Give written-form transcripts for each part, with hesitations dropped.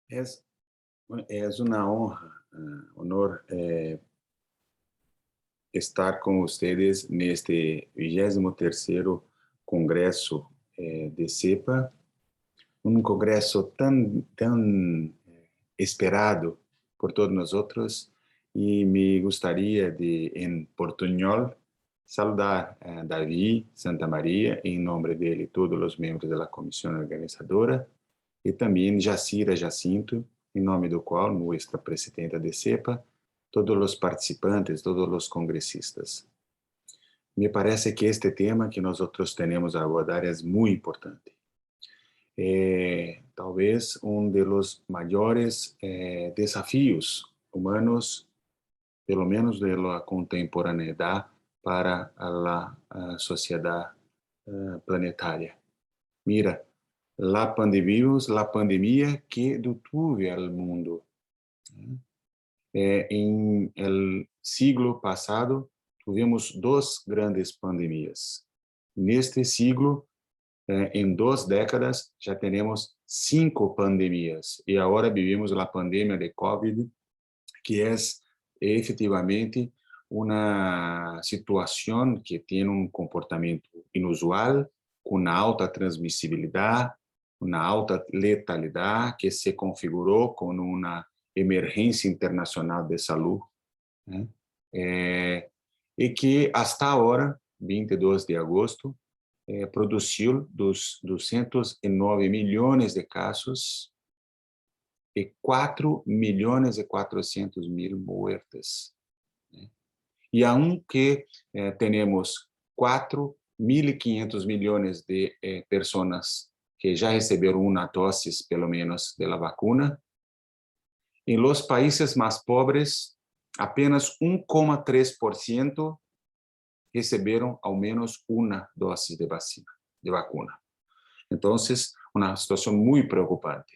Es, es una honra, honor estar com vocês neste 23º Congresso de CEPA, um congresso tão esperado por todos nós outros, e me gostaria de, em portunhol, saludar Davi Santa Maria, em nome dele e todos os membros da comissão organizadora, e também Jacira Jacinto, em nome do qual, nossa presidenta de CEPA, todos os participantes, todos os congressistas. Me parece que este tema que nós temos a abordar é muito importante. Talvez um dos maiores desafios humanos, pelo menos da contemporaneidade, para a sociedade planetária. Mira, vivimos a pandemia que detuve ao mundo. Em el siglo passado, tivemos duas grandes pandemias. Neste siglo, em 2 décadas, já temos 5 pandemias. E agora vivimos a pandemia de COVID, que é efetivamente uma situação que tem um comportamento inusual, com alta transmissibilidade, uma alta letalidade, que se configurou com uma emergência internacional de saúde, né? E que, até agora, 22 de agosto, produziu 209 milhões de casos e 4 milhões e 400 mil mortes. Né? E aunque temos 4.500 milhões de pessoas que já receberam uma dose, pelo menos, da vacuna, em los países mais pobres, apenas 1,3% receberam ao menos uma dose de vacuna. Então, uma situação muito preocupante.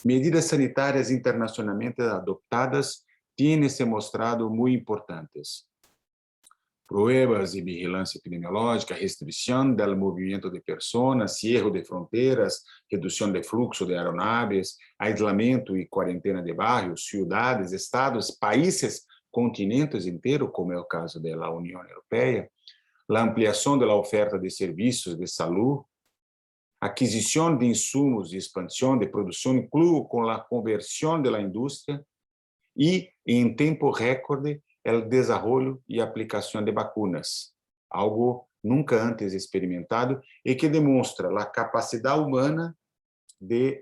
Medidas sanitárias internacionalmente adoptadas têm se mostrado muito importantes. Pruebas e vigilância epidemiológica, restrição do movimento de pessoas, cierre de fronteiras, redução de fluxo de aeronaves, aislamento e quarentena de bairros, cidades, estados, países, continentes inteiros, como é o caso da União Europeia, a ampliação da oferta de serviços de saúde, aquisição de insumos e expansão de produção, incluso com a conversão da indústria, e, em tempo recorde, o desenvolvimento e aplicação de vacinas, algo nunca antes experimentado e que demonstra a capacidade humana de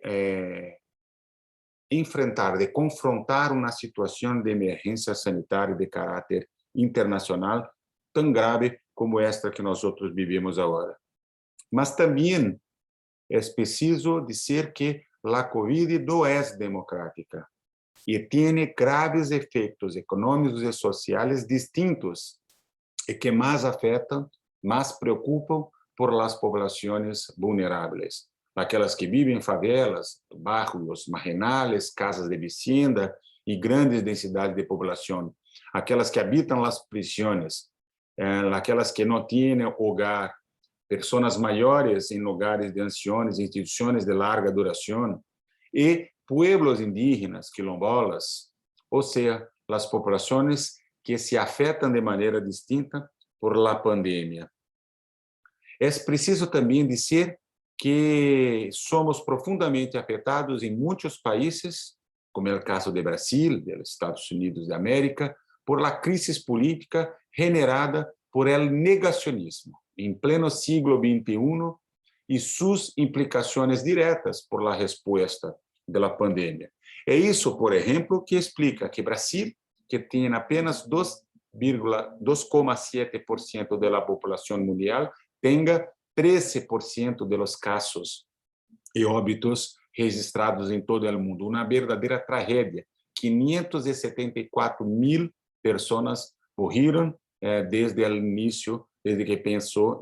enfrentar, de confrontar uma situação de emergência sanitária de caráter internacional tão grave como esta que nós outros vivemos agora. Mas também é preciso dizer que a Covid não é democrática e tem graves efeitos econômicos e sociais distintos e que mais afetam, mais preocupam por las populações vulneráveis, aquelas que vivem em favelas, bairros marginales, casas de vecindad e grandes densidades de população, aquelas que habitam as prisões, aquelas que não têm hogar, pessoas maiores em lugares de anciões, instituições de larga duração, e pueblos indígenas, quilombolas, ou seja, as populações que se afetam de maneira distinta por la pandemia. É preciso também dizer que somos profundamente afetados em muitos países, como é o caso do Brasil, dos Estados Unidos da América, por la crise política generada por el negacionismo em pleno siglo XXI e suas implicações diretas por la resposta da pandemia. É isso, por exemplo, que explica que Brasil, que tem apenas 2,7% da população mundial, tenha 13% dos casos e óbitos registrados em todo o mundo. Uma verdadeira tragédia. 574 mil pessoas morreram desde o início, desde que começou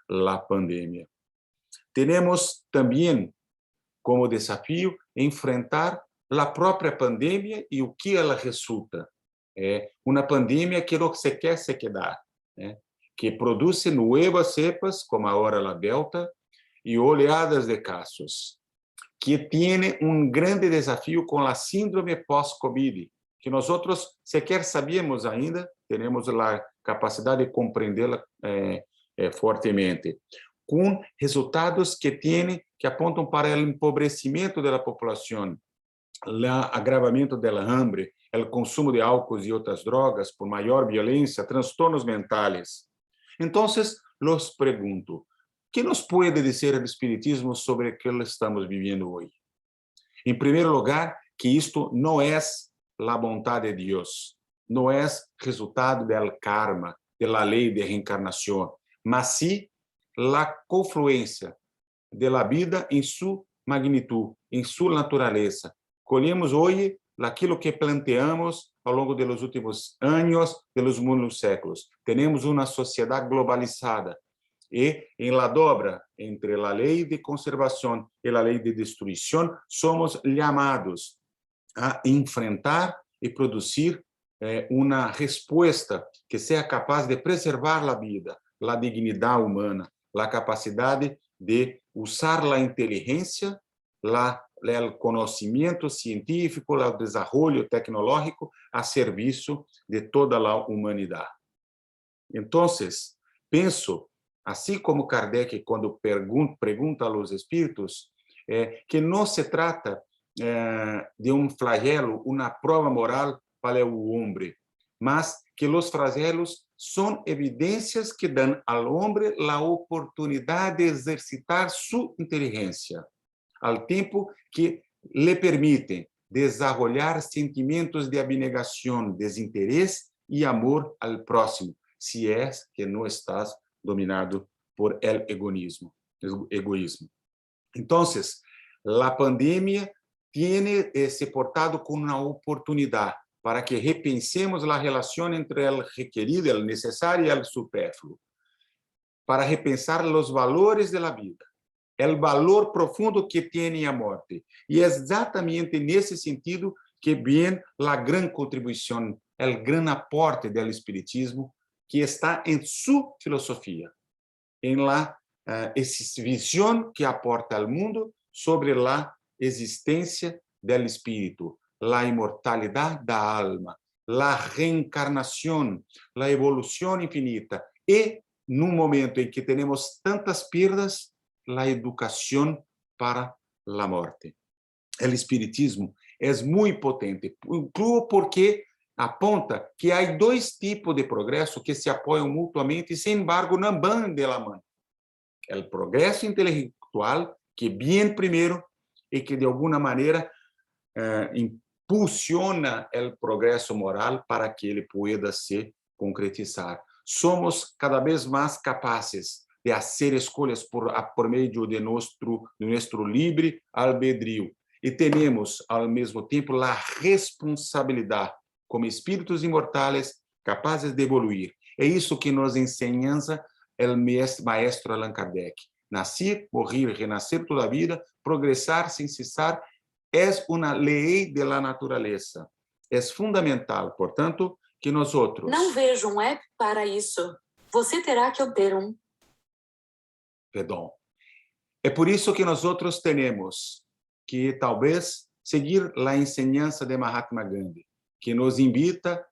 a pandemia. Temos também como desafio enfrentar a própria pandemia e o que ela resulta. Uma pandemia que não se quer se quedar, que produz novas cepas, como agora a Delta, e oleadas de casos. que tiene un grande desafío con la síndrome post-COVID, que nosotros sequer sabíamos ainda, tenemos la capacidad de comprenderla fortemente, com resultados que apontam para o empobrecimento da população, o agravamento da hambre, o consumo de álcool e outras drogas por maior violência, transtornos mentais. Então, los pergunto, que nos pode dizer o Espiritismo sobre o que estamos vivendo hoje? Em primeiro lugar, que isto não é a vontade de Deus, não é resultado do karma, da lei de reencarnação, mas sim a confluência da vida em sua magnitude, em sua natureza. Colhemos hoje aquilo que planteamos ao longo dos últimos anos, dos muitos séculos. Temos uma sociedade globalizada e, em la dobra entre a lei de conservação e a lei de destruição, somos chamados a enfrentar e produzir uma resposta que seja capaz de preservar a vida, a dignidade humana, a capacidade de usar a inteligência, o conhecimento científico, o desenvolvimento tecnológico a serviço de toda a humanidade. Então, penso, assim como Kardec, quando pergunta aos espíritos, que não se trata de um flagelo, uma prova moral para o homem, mas que os flagelos são evidências que dão ao homem a oportunidade de exercitar sua inteligência, ao tempo que lhe permitem desenvolver sentimentos de abnegação, desinteresse e amor ao próximo, se é que não estás dominado por el egoísmo. Então, a pandemia tem se portado como uma oportunidade para que repensemos a relação entre o requerido, o necessário e o supérfluo, para repensar os valores da vida, o valor profundo que tem a morte. E é exatamente nesse sentido que vem a grande contribuição, o grande aporte do Espiritismo, que está em sua filosofia, em la visão que aporta ao mundo sobre a existência do espírito, a imortalidade da alma, a reencarnação, a evolução infinita e, num momento em que temos tantas perdas, a educação para a morte. O espiritismo é muito potente, incluso porque aponta que há dois tipos de progresso que se apoiam mutuamente e, sem embargo, não vão de la mão. O progresso intelectual, que vem primeiro e que, de alguma maneira, impulsiona o progresso moral para que ele pueda se concretizar. Somos cada vez mais capazes de fazer escolhas por meio de nosso livre albedrío e temos, ao mesmo tempo, a responsabilidade como espíritos imortais capazes de evoluir. É isso que nos ensina o maestro Allan Kardec. Nascer, morrer, renascer toda a vida, progressar sem cessar, é uma lei da natureza. É fundamental, portanto, que nós outros... Não vejo um app para isso. Você terá que obter um. Perdão. É por isso que nós outros temos que, talvez, seguir a enseñança de Mahatma Gandhi, que nos invita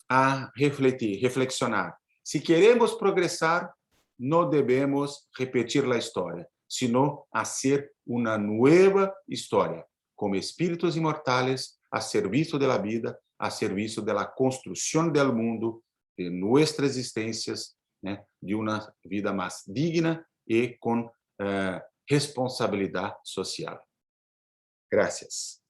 a refletir, reflexionar. Se queremos progressar, não devemos repetir a história, sino fazer uma nova história, como espíritos imortais, a serviço da vida, a serviço da construção do mundo, de nossas existências, de uma vida mais digna e com responsabilidade social. Gracias.